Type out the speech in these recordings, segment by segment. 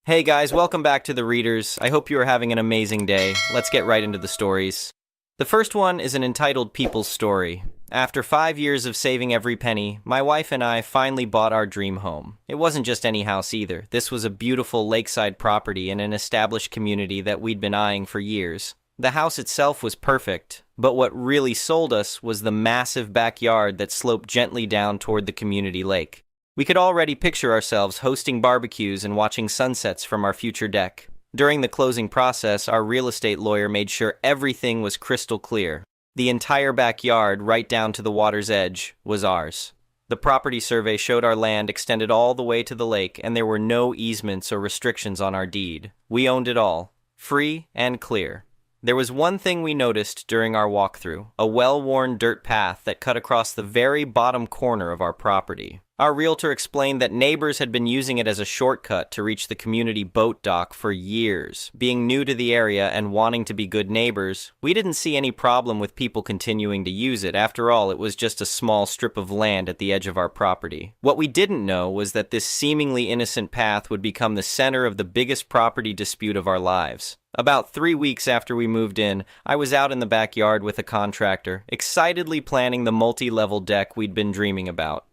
Hey guys, welcome back to The Readers. I hope you are having an amazing day. Let's get right into the stories. The first one is an entitled people's story. After 5 years of saving every penny, my wife and I finally bought our dream home. It wasn't just any house either. This was a beautiful lakeside property in an established community that we'd been eyeing for years. The house itself was perfect, but what really sold us was the massive backyard that sloped gently down toward the community lake. We could already picture ourselves hosting barbecues and watching sunsets from our future deck. During the closing process, our real estate lawyer made sure everything was crystal clear. The entire backyard, right down to the water's edge, was ours. The property survey showed our land extended all the way to the lake, and there were no easements or restrictions on our deed. We owned it all, free and clear. There was one thing we noticed during our walkthrough, a well-worn dirt path that cut across the very bottom corner of our property. Our realtor explained that neighbors had been using it as a shortcut to reach the community boat dock for years. Being new to the area and wanting to be good neighbors, we didn't see any problem with people continuing to use it. After all, it was just a small strip of land at the edge of our property. What we didn't know was that this seemingly innocent path would become the center of the biggest property dispute of our lives. About 3 weeks after we moved in, I was out in the backyard with a contractor, excitedly planning the multi-level deck we'd been dreaming about.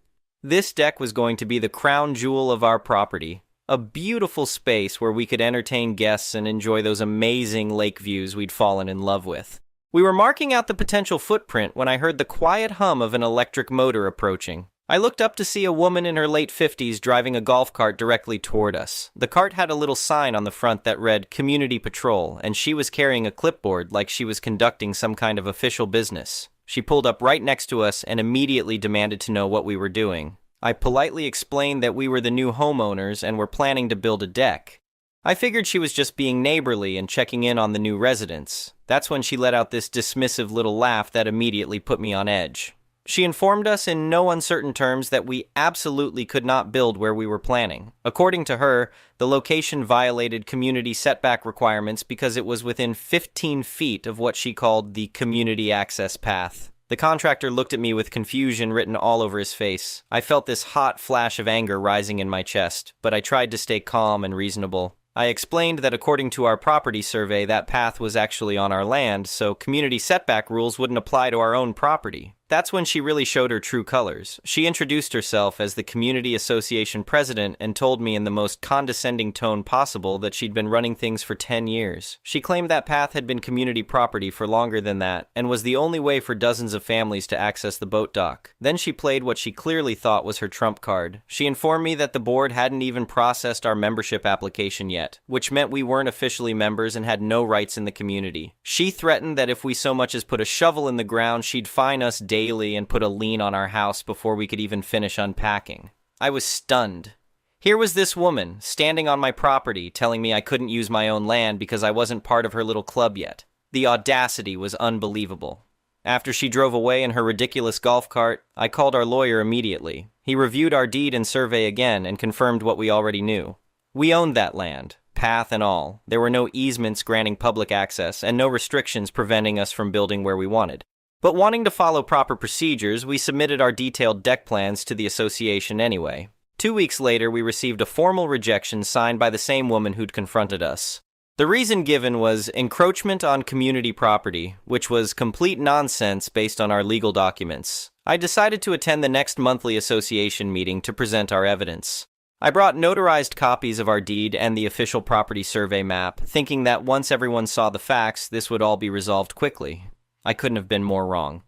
This deck was going to be the crown jewel of our property, a beautiful space where we could entertain guests and enjoy those amazing lake views we'd fallen in love with. We were marking out the potential footprint when I heard the quiet hum of an electric motor approaching. I looked up to see a woman in her late 50s driving a golf cart directly toward us. The cart had a little sign on the front that read Community Patrol, and she was carrying a clipboard like she was conducting some kind of official business. She pulled up right next to us and immediately demanded to know what we were doing. I politely explained that we were the new homeowners and were planning to build a deck. I figured she was just being neighborly and checking in on the new residents. That's when she let out this dismissive little laugh that immediately put me on edge. She informed us in no uncertain terms that we absolutely could not build where we were planning. According to her, the location violated community setback requirements because it was within 15 feet of what she called the community access path. The contractor looked at me with confusion written all over his face. I felt this hot flash of anger rising in my chest, but I tried to stay calm and reasonable. I explained that according to our property survey, that path was actually on our land, so community setback rules wouldn't apply to our own property. That's when she really showed her true colors. She introduced herself as the Community Association president and told me in the most condescending tone possible that she'd been running things for 10 years. She claimed that path had been community property for longer than that and was the only way for dozens of families to access the boat dock. Then she played what she clearly thought was her trump card. She informed me that the board hadn't even processed our membership application yet, which meant we weren't officially members and had no rights in the community. She threatened that if we so much as put a shovel in the ground, she'd fine us daily and put a lien on our house before we could even finish unpacking. I was stunned. Here was this woman, standing on my property, telling me I couldn't use my own land because I wasn't part of her little club yet. The audacity was unbelievable. After she drove away in her ridiculous golf cart, I called our lawyer immediately. He reviewed our deed and survey again and confirmed what we already knew. We owned that land, path and all. There were no easements granting public access and no restrictions preventing us from building where we wanted. But wanting to follow proper procedures, we submitted our detailed deck plans to the association anyway. 2 weeks later, we received a formal rejection signed by the same woman who'd confronted us. The reason given was encroachment on community property, which was complete nonsense based on our legal documents. I decided to attend the next monthly association meeting to present our evidence. I brought notarized copies of our deed and the official property survey map, thinking that once everyone saw the facts, this would all be resolved quickly. I couldn't have been more wrong.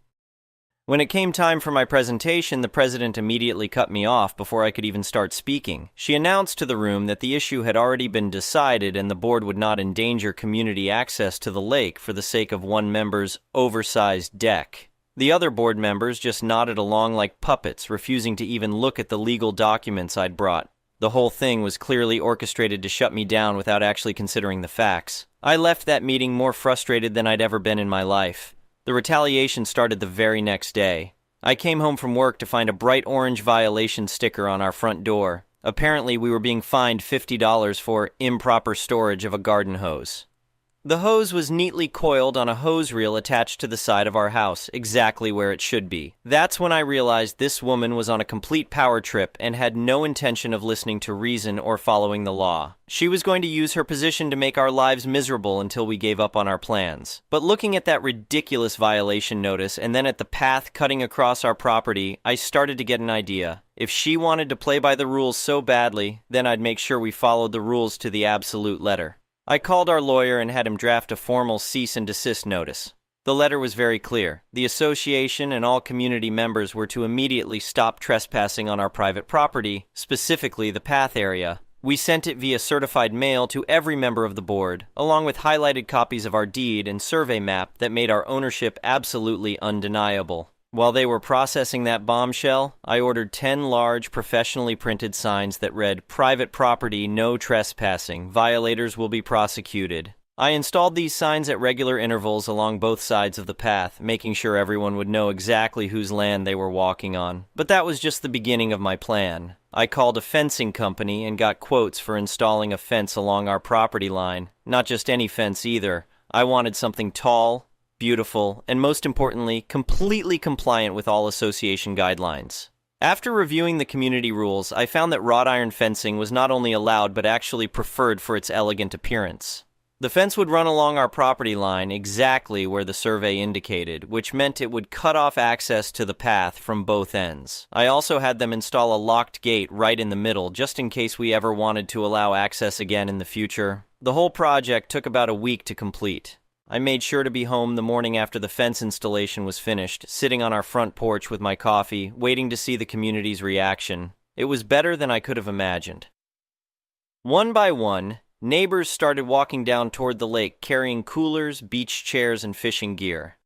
When it came time for my presentation, the president immediately cut me off before I could even start speaking. She announced to the room that the issue had already been decided and the board would not endanger community access to the lake for the sake of one member's oversized deck. The other board members just nodded along like puppets, refusing to even look at the legal documents I'd brought. The whole thing was clearly orchestrated to shut me down without actually considering the facts. I left that meeting more frustrated than I'd ever been in my life. The retaliation started the very next day. I came home from work to find a bright orange violation sticker on our front door. Apparently, we were being fined $50 for improper storage of a garden hose. The hose was neatly coiled on a hose reel attached to the side of our house, exactly where it should be. That's when I realized this woman was on a complete power trip and had no intention of listening to reason or following the law. She was going to use her position to make our lives miserable until we gave up on our plans. But looking at that ridiculous violation notice and then at the path cutting across our property, I started to get an idea. If she wanted to play by the rules so badly, then I'd make sure we followed the rules to the absolute letter. I called our lawyer and had him draft a formal cease and desist notice. The letter was very clear. The association and all community members were to immediately stop trespassing on our private property, specifically the path area. We sent it via certified mail to every member of the board, along with highlighted copies of our deed and survey map that made our ownership absolutely undeniable. While they were processing that bombshell, I ordered 10 large, professionally printed signs that read, "Private property, no trespassing. Violators will be prosecuted." I installed these signs at regular intervals along both sides of the path, making sure everyone would know exactly whose land they were walking on. But that was just the beginning of my plan. I called a fencing company and got quotes for installing a fence along our property line. Not just any fence either. I wanted something tall, beautiful, and most importantly, completely compliant with all association guidelines. After reviewing the community rules, I found that wrought iron fencing was not only allowed but actually preferred for its elegant appearance. The fence would run along our property line exactly where the survey indicated, which meant it would cut off access to the path from both ends. I also had them install a locked gate right in the middle, just in case we ever wanted to allow access again in the future. The whole project took about a week to complete. I made sure to be home the morning after the fence installation was finished, sitting on our front porch with my coffee, waiting to see the community's reaction. It was better than I could have imagined. One by one, neighbors started walking down toward the lake carrying coolers, beach chairs, and fishing gear.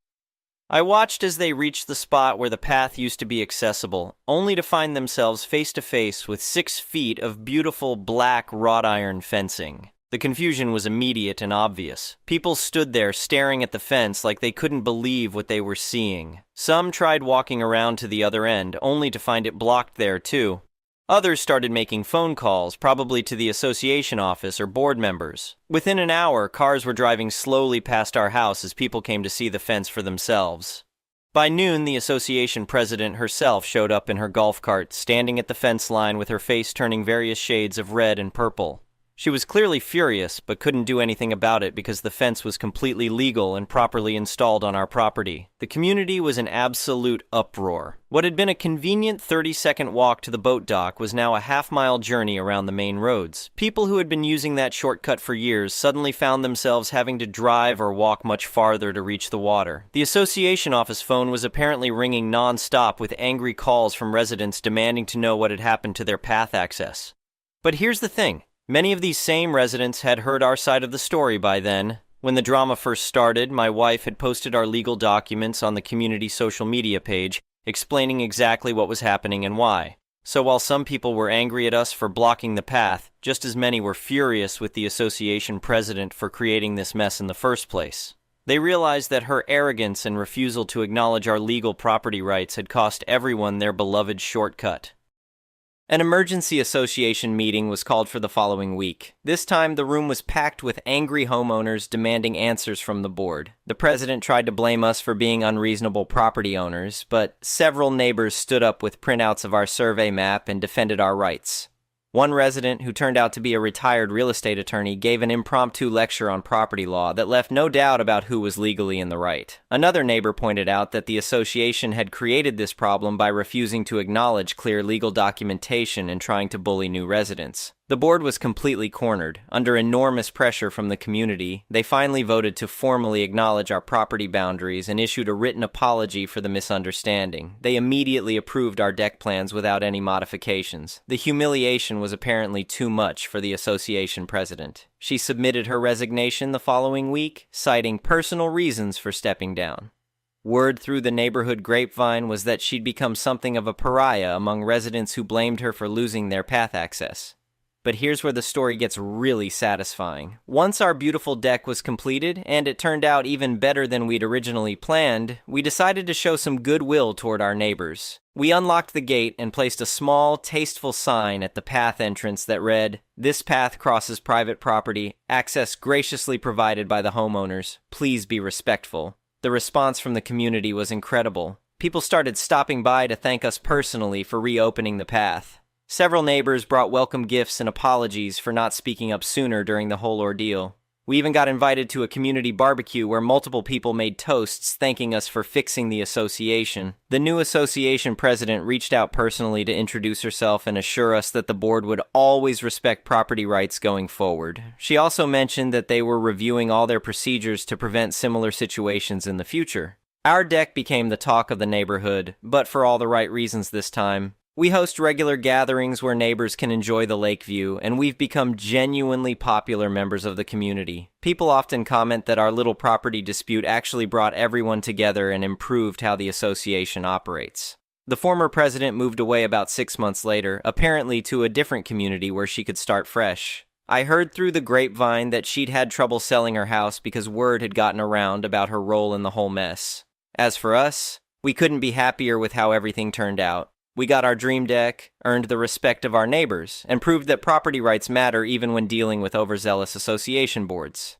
I watched as they reached the spot where the path used to be accessible, only to find themselves face to face with 6 feet of beautiful black wrought iron fencing. The confusion was immediate and obvious. People stood there staring at the fence like they couldn't believe what they were seeing. Some tried walking around to the other end, only to find it blocked there too. Others started making phone calls, probably to the association office or board members. Within an hour, cars were driving slowly past our house as people came to see the fence for themselves. By noon, the association president herself showed up in her golf cart, standing at the fence line with her face turning various shades of red and purple. She was clearly furious, but couldn't do anything about it because the fence was completely legal and properly installed on our property. The community was in absolute uproar. What had been a convenient 30-second walk to the boat dock was now a half-mile journey around the main roads. People who had been using that shortcut for years suddenly found themselves having to drive or walk much farther to reach the water. The association office phone was apparently ringing non-stop with angry calls from residents demanding to know what had happened to their path access. But here's the thing. Many of these same residents had heard our side of the story by then. When the drama first started, my wife had posted our legal documents on the community social media page, explaining exactly what was happening and why. So while some people were angry at us for blocking the path, just as many were furious with the association president for creating this mess in the first place. They realized that her arrogance and refusal to acknowledge our legal property rights had cost everyone their beloved shortcut. An emergency association meeting was called for the following week. This time, the room was packed with angry homeowners demanding answers from the board. The president tried to blame us for being unreasonable property owners, but several neighbors stood up with printouts of our survey map and defended our rights. One resident, who turned out to be a retired real estate attorney, gave an impromptu lecture on property law that left no doubt about who was legally in the right. Another neighbor pointed out that the association had created this problem by refusing to acknowledge clear legal documentation and trying to bully new residents. The board was completely cornered. Under enormous pressure from the community, they finally voted to formally acknowledge our property boundaries and issued a written apology for the misunderstanding. They immediately approved our deck plans without any modifications. The humiliation was apparently too much for the association president. She submitted her resignation the following week, citing personal reasons for stepping down. Word through the neighborhood grapevine was that she'd become something of a pariah among residents who blamed her for losing their path access. but here's where the story gets really satisfying. Once our beautiful deck was completed, and it turned out even better than we'd originally planned, we decided to show some goodwill toward our neighbors. We unlocked the gate and placed a small, tasteful sign at the path entrance that read, "This path crosses private property, access graciously provided by the homeowners. Please be respectful." The response from the community was incredible. People started stopping by to thank us personally for reopening the path. Several neighbors brought welcome gifts and apologies for not speaking up sooner during the whole ordeal. We even got invited to a community barbecue where multiple people made toasts thanking us for fixing the association. The new association president reached out personally to introduce herself and assure us that the board would always respect property rights going forward. She also mentioned that they were reviewing all their procedures to prevent similar situations in the future. Our deck became the talk of the neighborhood, but for all the right reasons this time. We host regular gatherings where neighbors can enjoy the lake view, and we've become genuinely popular members of the community. People often comment that our little property dispute actually brought everyone together and improved how the association operates. The former president moved away about 6 months later, apparently to a different community where she could start fresh. I heard through the grapevine that she'd had trouble selling her house because word had gotten around about her role in the whole mess. As for us, we couldn't be happier with how everything turned out. We got our dream deck, earned the respect of our neighbors, and proved that property rights matter even when dealing with overzealous association boards.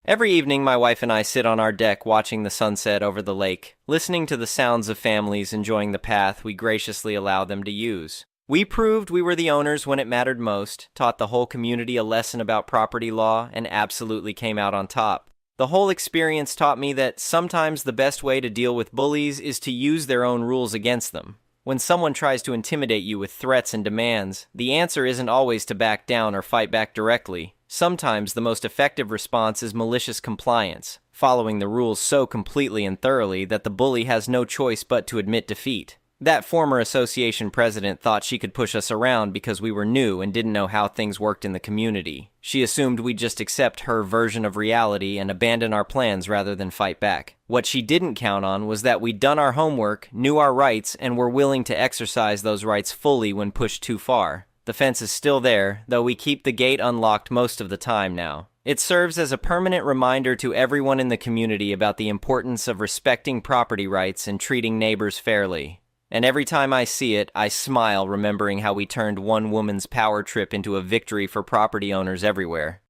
Every evening, my wife and I sit on our deck watching the sunset over the lake, listening to the sounds of families enjoying the path we graciously allow them to use. We proved we were the owners when it mattered most, taught the whole community a lesson about property law, and absolutely came out on top. The whole experience taught me that sometimes the best way to deal with bullies is to use their own rules against them. When someone tries to intimidate you with threats and demands, the answer isn't always to back down or fight back directly. Sometimes the most effective response is malicious compliance, following the rules so completely and thoroughly that the bully has no choice but to admit defeat. That former association president thought she could push us around because we were new and didn't know how things worked in the community. She assumed we'd just accept her version of reality and abandon our plans rather than fight back. What she didn't count on was that we'd done our homework, knew our rights, and were willing to exercise those rights fully when pushed too far. The fence is still there, though we keep the gate unlocked most of the time now. It serves as a permanent reminder to everyone in the community about the importance of respecting property rights and treating neighbors fairly. And every time I see it, I smile remembering how we turned one woman's power trip into a victory for property owners everywhere.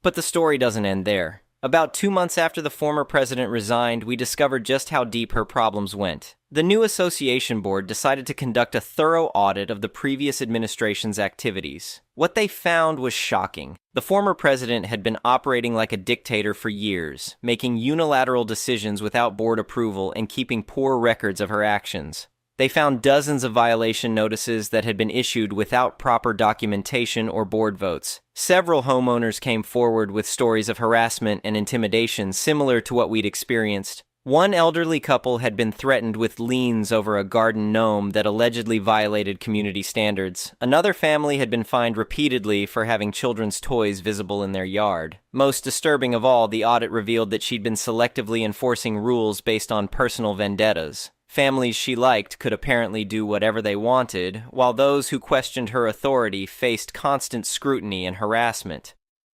But the story doesn't end there. About 2 months after the former president resigned, we discovered just how deep her problems went. The new association board decided to conduct a thorough audit of the previous administration's activities. What they found was shocking. The former president had been operating like a dictator for years, making unilateral decisions without board approval and keeping poor records of her actions. They found dozens of violation notices that had been issued without proper documentation or board votes. Several homeowners came forward with stories of harassment and intimidation similar to what we'd experienced. One elderly couple had been threatened with liens over a garden gnome that allegedly violated community standards. Another family had been fined repeatedly for having children's toys visible in their yard. Most disturbing of all, the audit revealed that she'd been selectively enforcing rules based on personal vendettas. Families she liked could apparently do whatever they wanted, while those who questioned her authority faced constant scrutiny and harassment.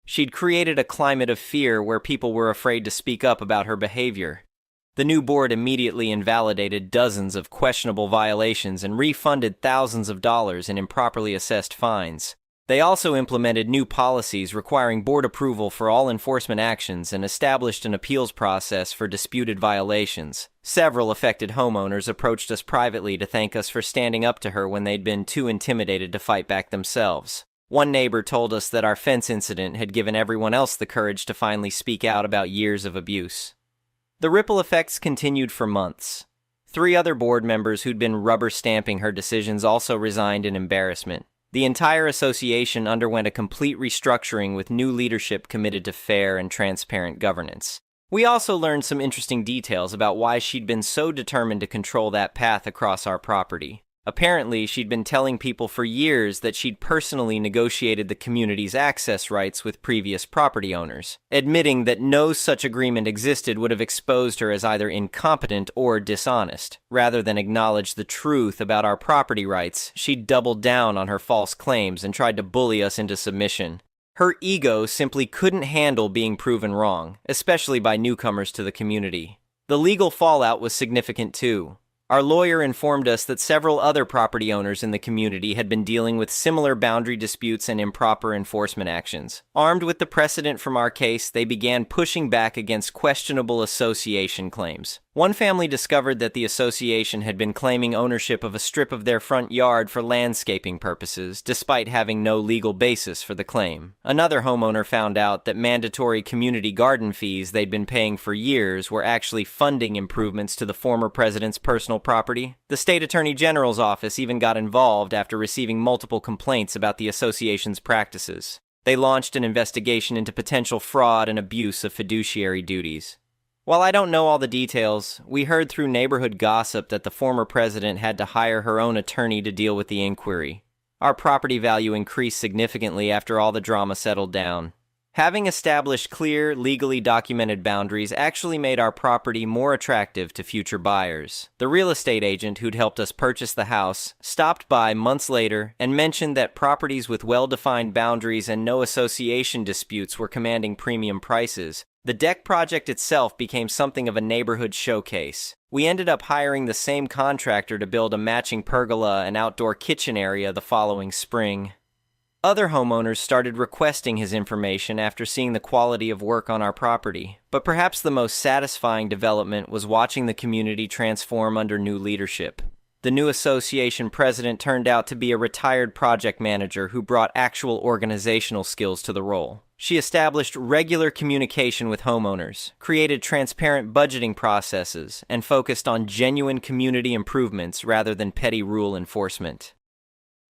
She'd created a climate of fear where people were afraid to speak up about her behavior. The new board immediately invalidated dozens of questionable violations and refunded thousands of dollars in improperly assessed fines. They also implemented new policies requiring board approval for all enforcement actions and established an appeals process for disputed violations. Several affected homeowners approached us privately to thank us for standing up to her when they'd been too intimidated to fight back themselves. One neighbor told us that our fence incident had given everyone else the courage to finally speak out about years of abuse. The ripple effects continued for months. 3 other board members who'd been rubber stamping her decisions also resigned in embarrassment. The entire association underwent a complete restructuring with new leadership committed to fair and transparent governance. We also learned some interesting details about why she'd been so determined to control that path across our property. Apparently, she'd been telling people for years that she'd personally negotiated the community's access rights with previous property owners. Admitting that no such agreement existed would have exposed her as either incompetent or dishonest. Rather than acknowledge the truth about our property rights, she doubled down on her false claims and tried to bully us into submission. Her ego simply couldn't handle being proven wrong, especially by newcomers to the community. The legal fallout was significant too. Our lawyer informed us that several other property owners in the community had been dealing with similar boundary disputes and improper enforcement actions. Armed with the precedent from our case, they began pushing back against questionable association claims. One family discovered that the association had been claiming ownership of a strip of their front yard for landscaping purposes, despite having no legal basis for the claim. Another homeowner found out that mandatory community garden fees they'd been paying for years were actually funding improvements to the former president's personal property. The state attorney general's office even got involved after receiving multiple complaints about the association's practices. They launched an investigation into potential fraud and abuse of fiduciary duties. While I don't know all the details, we heard through neighborhood gossip that the former president had to hire her own attorney to deal with the inquiry. Our property value increased significantly after all the drama settled down. Having established clear, legally documented boundaries actually made our property more attractive to future buyers. The real estate agent who'd helped us purchase the house stopped by months later and mentioned that properties with well-defined boundaries and no association disputes were commanding premium prices. The deck project itself became something of a neighborhood showcase. We ended up hiring the same contractor to build a matching pergola and outdoor kitchen area the following spring. Other homeowners started requesting his information after seeing the quality of work on our property. But perhaps the most satisfying development was watching the community transform under new leadership. The new association president turned out to be a retired project manager who brought actual organizational skills to the role. She established regular communication with homeowners, created transparent budgeting processes, and focused on genuine community improvements rather than petty rule enforcement.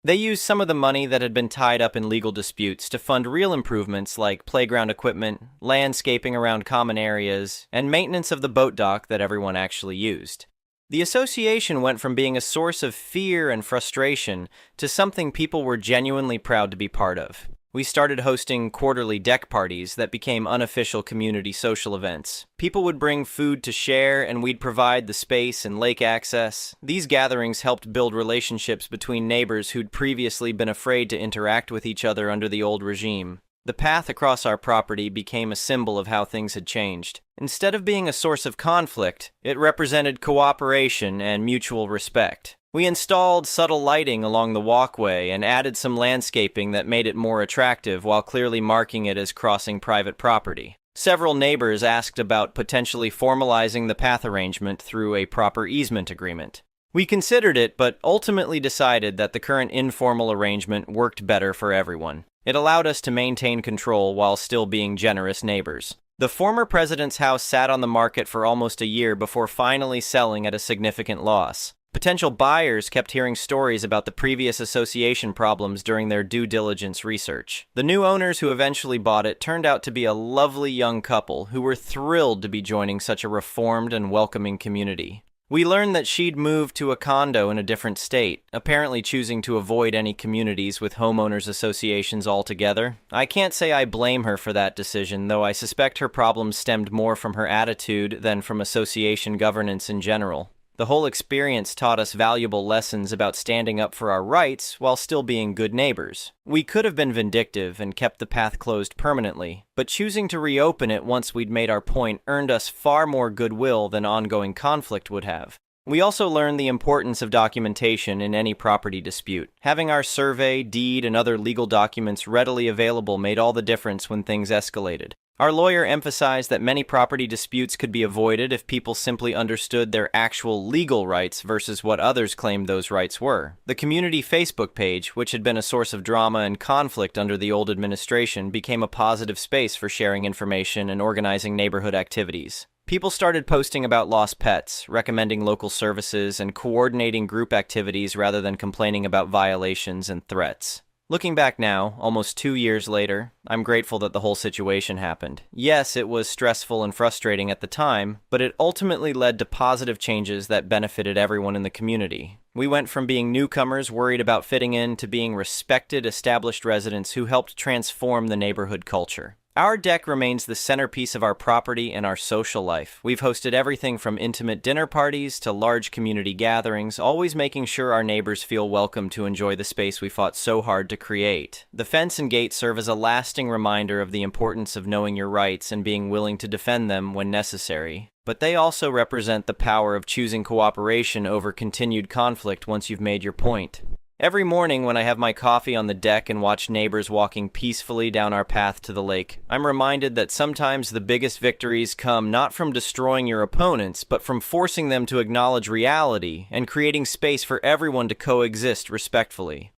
They used some of the money that had been tied up in legal disputes to fund real improvements like playground equipment, landscaping around common areas, and maintenance of the boat dock that everyone actually used. The association went from being a source of fear and frustration to something people were genuinely proud to be part of. We started hosting quarterly deck parties that became unofficial community social events. People would bring food to share, and we'd provide the space and lake access. These gatherings helped build relationships between neighbors who'd previously been afraid to interact with each other under the old regime. The path across our property became a symbol of how things had changed. Instead of being a source of conflict, it represented cooperation and mutual respect. We installed subtle lighting along the walkway and added some landscaping that made it more attractive while clearly marking it as crossing private property. Several neighbors asked about potentially formalizing the path arrangement through a proper easement agreement. We considered it, but ultimately decided that the current informal arrangement worked better for everyone. It allowed us to maintain control while still being generous neighbors. The former president's house sat on the market for almost a year before finally selling at a significant loss. Potential buyers kept hearing stories about the previous association problems during their due diligence research. The new owners who eventually bought it turned out to be a lovely young couple who were thrilled to be joining such a reformed and welcoming community. We learned that she'd moved to a condo in a different state, apparently choosing to avoid any communities with homeowners associations altogether. I can't say I blame her for that decision, though I suspect her problems stemmed more from her attitude than from association governance in general. The whole experience taught us valuable lessons about standing up for our rights while still being good neighbors. We could have been vindictive and kept the path closed permanently, but choosing to reopen it once we'd made our point earned us far more goodwill than ongoing conflict would have. We also learned the importance of documentation in any property dispute. Having our survey, deed, and other legal documents readily available made all the difference when things escalated. Our lawyer emphasized that many property disputes could be avoided if people simply understood their actual legal rights versus what others claimed those rights were. The community Facebook page, which had been a source of drama and conflict under the old administration, became a positive space for sharing information and organizing neighborhood activities. People started posting about lost pets, recommending local services, and coordinating group activities rather than complaining about violations and threats. Looking back now, almost 2 years later, I'm grateful that the whole situation happened. Yes, it was stressful and frustrating at the time, but it ultimately led to positive changes that benefited everyone in the community. We went from being newcomers worried about fitting in to being respected, established residents who helped transform the neighborhood culture. Our deck remains the centerpiece of our property and our social life. We've hosted everything from intimate dinner parties to large community gatherings, always making sure our neighbors feel welcome to enjoy the space we fought so hard to create. The fence and gate serve as a lasting reminder of the importance of knowing your rights and being willing to defend them when necessary. But they also represent the power of choosing cooperation over continued conflict once you've made your point. Every morning when I have my coffee on the deck and watch neighbors walking peacefully down our path to the lake, I'm reminded that sometimes the biggest victories come not from destroying your opponents, but from forcing them to acknowledge reality and creating space for everyone to coexist respectfully.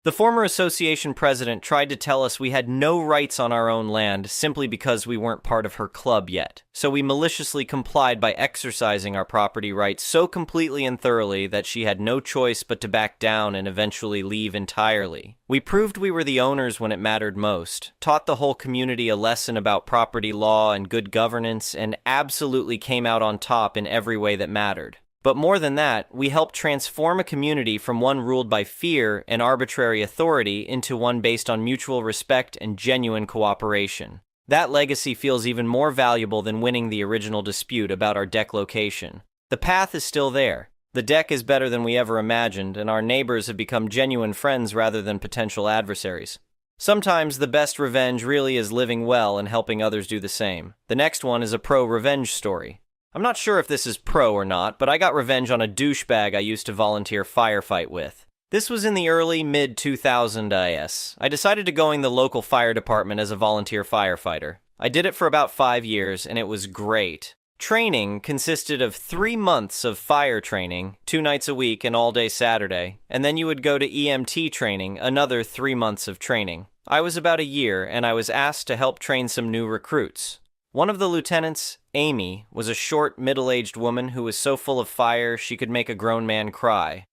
The former association president tried to tell us we had no rights on our own land simply because we weren't part of her club yet. So we maliciously complied by exercising our property rights so completely and thoroughly that she had no choice but to back down and eventually leave entirely. We proved we were the owners when it mattered most, taught the whole community a lesson about property law and good governance, and absolutely came out on top in every way that mattered. But more than that, we helped transform a community from one ruled by fear and arbitrary authority into one based on mutual respect and genuine cooperation. That legacy feels even more valuable than winning the original dispute about our deck location. The path is still there. The deck is better than we ever imagined, and our neighbors have become genuine friends rather than potential adversaries. Sometimes the best revenge really is living well and helping others do the same. The next one is a pro-revenge story. I'm not sure if this is pro or not, but I got revenge on a douchebag I used to volunteer firefight with. This was in the early mid-2000s. I decided to go in the local fire department as a volunteer firefighter. I did it for about 5 years, and it was great. Training consisted of 3 months of fire training, 2 nights a week and all day Saturday, and then you would go to EMT training, another 3 months of training. I was about a year, and I was asked to help train some new recruits. One of the lieutenants, Amy, was a short, middle-aged woman who was so full of fire she could make a grown man cry.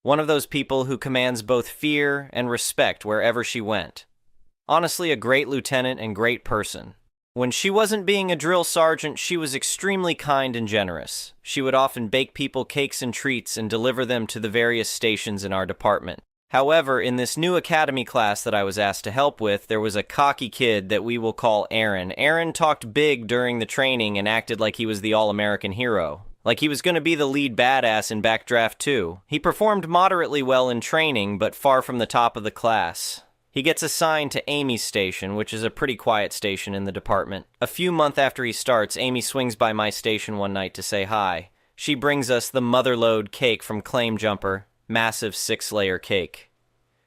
One of those people who commands both fear and respect wherever she went. Honestly, a great lieutenant and great person. When she wasn't being a drill sergeant, she was extremely kind and generous. She would often bake people cakes and treats and deliver them to the various stations in our department. However, in this new academy class that I was asked to help with, there was a cocky kid that we will call Aaron. Aaron talked big during the training and acted like he was the all-American hero. Like he was going to be the lead badass in Backdraft 2. He performed moderately well in training, but far from the top of the class. He gets assigned to Amy's station, which is a pretty quiet station in the department. A few months after he starts, Amy swings by my station one night to say hi. She brings us the motherlode cake from Claim Jumper. Massive 6-layer cake.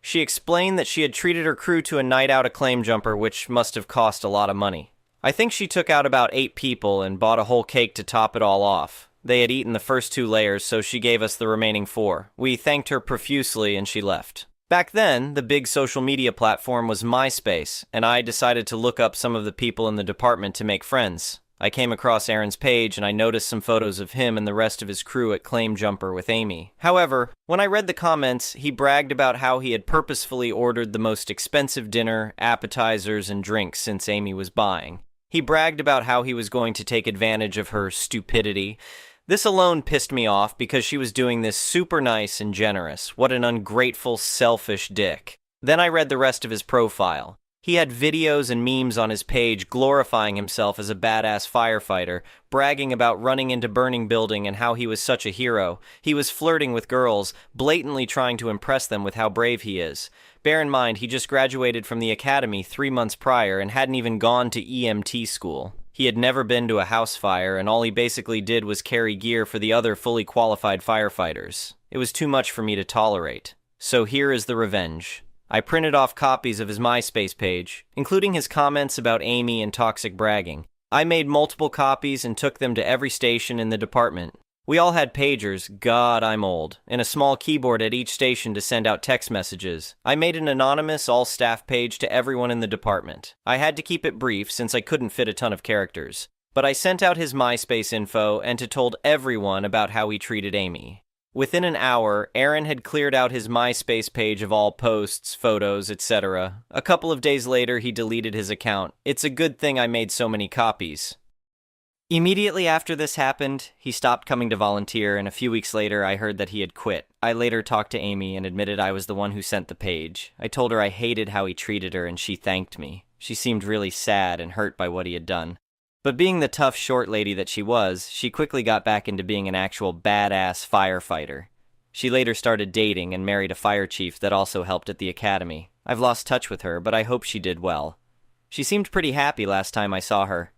She explained that she had treated her crew to a night out at Claim Jumper, which must have cost a lot of money. I think she took out about 8 people and bought a whole cake to top it all off. They had eaten the first 2 layers, so she gave us the remaining 4. We thanked her profusely and she left. Back then, the big social media platform was MySpace, and I decided to look up some of the people in the department to make friends. I came across Aaron's page and I noticed some photos of him and the rest of his crew at Claim Jumper with Amy. However, when I read the comments, he bragged about how he had purposefully ordered the most expensive dinner, appetizers, and drinks since Amy was buying. He bragged about how he was going to take advantage of her stupidity. This alone pissed me off because she was doing this super nice and generous. What an ungrateful, selfish dick. Then I read the rest of his profile. He had videos and memes on his page glorifying himself as a badass firefighter, bragging about running into burning building and how he was such a hero. He was flirting with girls, blatantly trying to impress them with how brave he is. Bear in mind, he just graduated from the academy 3 months prior and hadn't even gone to EMT school. He had never been to a house fire, and all he basically did was carry gear for the other fully qualified firefighters. It was too much for me to tolerate. So here is the revenge. I printed off copies of his MySpace page, including his comments about Amy and toxic bragging. I made multiple copies and took them to every station in the department. We all had pagers, God, I'm old, and a small keyboard at each station to send out text messages. I made an anonymous all-staff page to everyone in the department. I had to keep it brief since I couldn't fit a ton of characters. But I sent out his MySpace info and told everyone about how he treated Amy. Within an hour, Aaron had cleared out his MySpace page of all posts, photos, etc. A couple of days later, he deleted his account. It's a good thing I made so many copies. Immediately after this happened, he stopped coming to volunteer, and a few weeks later, I heard that he had quit. I later talked to Amy and admitted I was the one who sent the page. I told her I hated how he treated her, and she thanked me. She seemed really sad and hurt by what he had done. But being the tough, short lady that she was, she quickly got back into being an actual badass firefighter. She later started dating and married a fire chief that also helped at the academy. I've lost touch with her, but I hope she did well. She seemed pretty happy last time I saw her.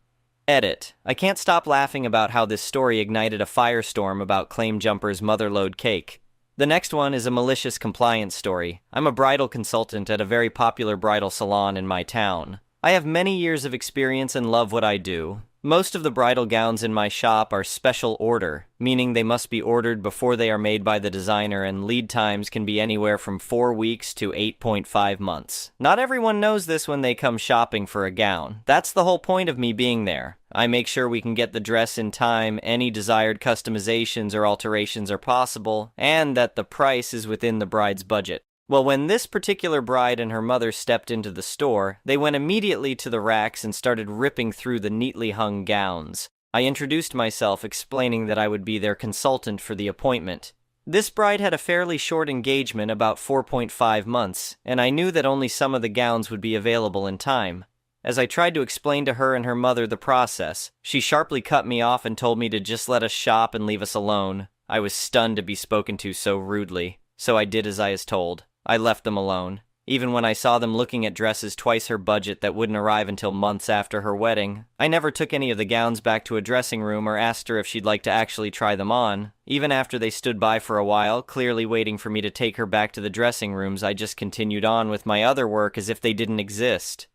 Edit. I can't stop laughing about how this story ignited a firestorm about Claim Jumper's motherlode cake. The next one is a malicious compliance story. I'm a bridal consultant at a very popular bridal salon in my town. I have many years of experience and love what I do. Most of the bridal gowns in my shop are special order, meaning they must be ordered before they are made by the designer, and lead times can be anywhere from 4 weeks to 8.5 months. Not everyone knows this when they come shopping for a gown. That's the whole point of me being there. I make sure we can get the dress in time, any desired customizations or alterations are possible, and that the price is within the bride's budget. Well, when this particular bride and her mother stepped into the store, they went immediately to the racks and started ripping through the neatly hung gowns. I introduced myself, explaining that I would be their consultant for the appointment. This bride had a fairly short engagement, about 4.5 months, and I knew that only some of the gowns would be available in time. As I tried to explain to her and her mother the process, she sharply cut me off and told me to just let us shop and leave us alone. I was stunned to be spoken to so rudely, so I did as I was told. I left them alone. Even when I saw them looking at dresses twice her budget that wouldn't arrive until months after her wedding, I never took any of the gowns back to a dressing room or asked her if she'd like to actually try them on. Even after they stood by for a while, clearly waiting for me to take her back to the dressing rooms, I just continued on with my other work as if they didn't exist.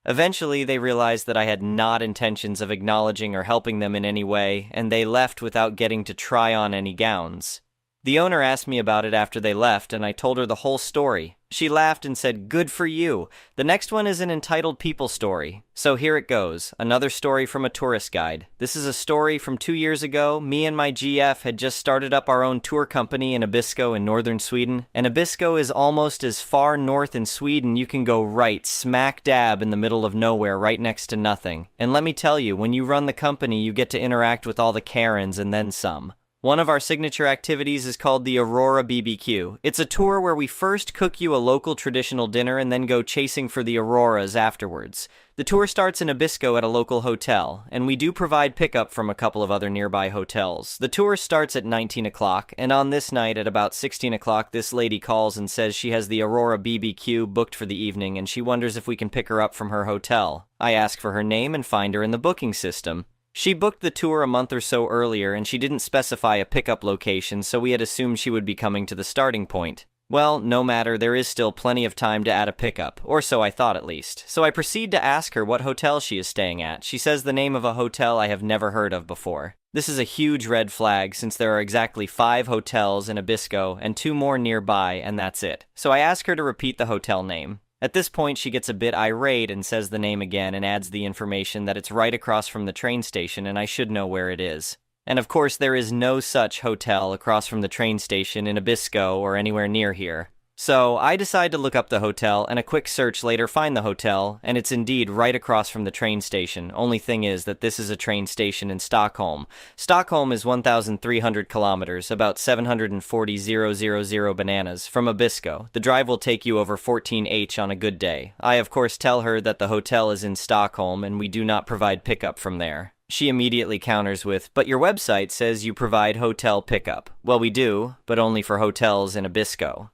Eventually, they realized that I had not intentions of acknowledging or helping them in any way, and they left without getting to try on any gowns. The owner asked me about it after they left, and I told her the whole story. She laughed and said, "Good for you. The next one is an entitled people story. So here it goes, another story from a tourist guide. This is a story from 2 years ago. Me and my GF had just started up our own tour company in Abisko in northern Sweden. And Abisko is almost as far north in Sweden you can go, right smack dab in the middle of nowhere, right next to nothing. And let me tell you, when you run the company, you get to interact with all the Karens and then some. One of our signature activities is called the Aurora BBQ. It's a tour where we first cook you a local traditional dinner and then go chasing for the auroras afterwards. The tour starts in Abisko at a local hotel, and we do provide pickup from a couple of other nearby hotels. The tour starts at 19 o'clock, and on this night at about 16 o'clock, this lady calls and says she has the Aurora BBQ booked for the evening, and she wonders if we can pick her up from her hotel. I ask for her name and find her in the booking system. She booked the tour a month or so earlier, and she didn't specify a pickup location, so we had assumed she would be coming to the starting point. Well, no matter, there is still plenty of time to add a pickup, or so I thought at least. So I proceed to ask her what hotel she is staying at. She says the name of a hotel I have never heard of before. This is a huge red flag, since there are exactly 5 hotels in Abisko and 2 more nearby, and that's it. So I ask her to repeat the hotel name. At this point, she gets a bit irate and says the name again and adds the information that it's right across from the train station and I should know where it is. And of course, there is no such hotel across from the train station in Abisko or anywhere near here. So I decide to look up the hotel, and a quick search later find the hotel, and it's indeed right across from the train station. Only thing is that this is a train station in Stockholm. Stockholm is 1,300 kilometers, about 740,000 bananas, from Abisko. The drive will take you over 14H on a good day. I of course tell her that the hotel is in Stockholm and we do not provide pickup from there. She immediately counters with, "But your website says you provide hotel pickup." Well, we do, but only for hotels in Abisko.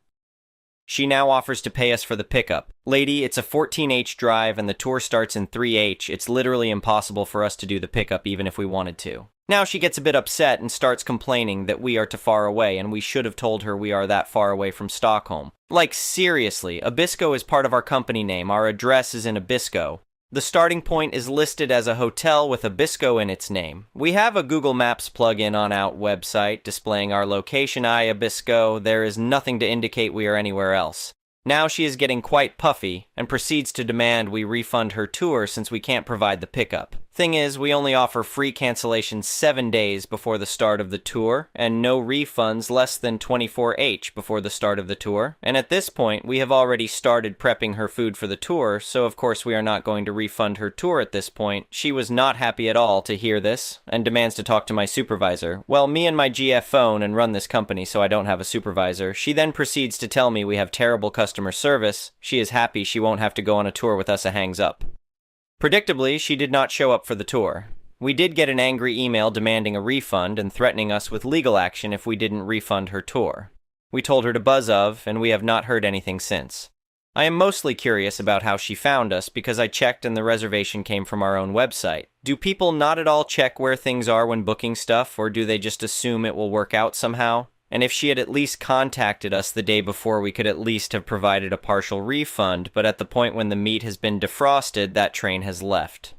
She now offers to pay us for the pickup. Lady, it's a 14H drive and the tour starts in 3H. It's literally impossible for us to do the pickup even if we wanted to. Now she gets a bit upset and starts complaining that we are too far away and we should have told her we are that far away from Stockholm. Like seriously, Abisko is part of our company name. Our address is in Abisko. The starting point is listed as a hotel with Abisko in its name. We have a Google Maps plugin on our website displaying our location, Abisko. There is nothing to indicate we are anywhere else. Now she is getting quite puffy and proceeds to demand we refund her tour since we can't provide the pickup. Thing is, we only offer free cancellations 7 days before the start of the tour, and no refunds less than 24H before the start of the tour, and at this point, we have already started prepping her food for the tour, so of course we are not going to refund her tour at this point. She was not happy at all to hear this, and demands to talk to my supervisor. Well, me and my GF phone and run this company, so I don't have a supervisor. She then proceeds to tell me we have terrible customer service. She is happy she won't have to go on a tour with us. A hangs up. Predictably, she did not show up for the tour. We did get an angry email demanding a refund and threatening us with legal action if we didn't refund her tour. We told her to buzz of, and we have not heard anything since. I am mostly curious about how she found us because I checked and the reservation came from our own website. Do people not at all check where things are when booking stuff, or do they just assume it will work out somehow? And if she had at least contacted us the day before, we could at least have provided a partial refund, but at the point when the meat has been defrosted, that train has left.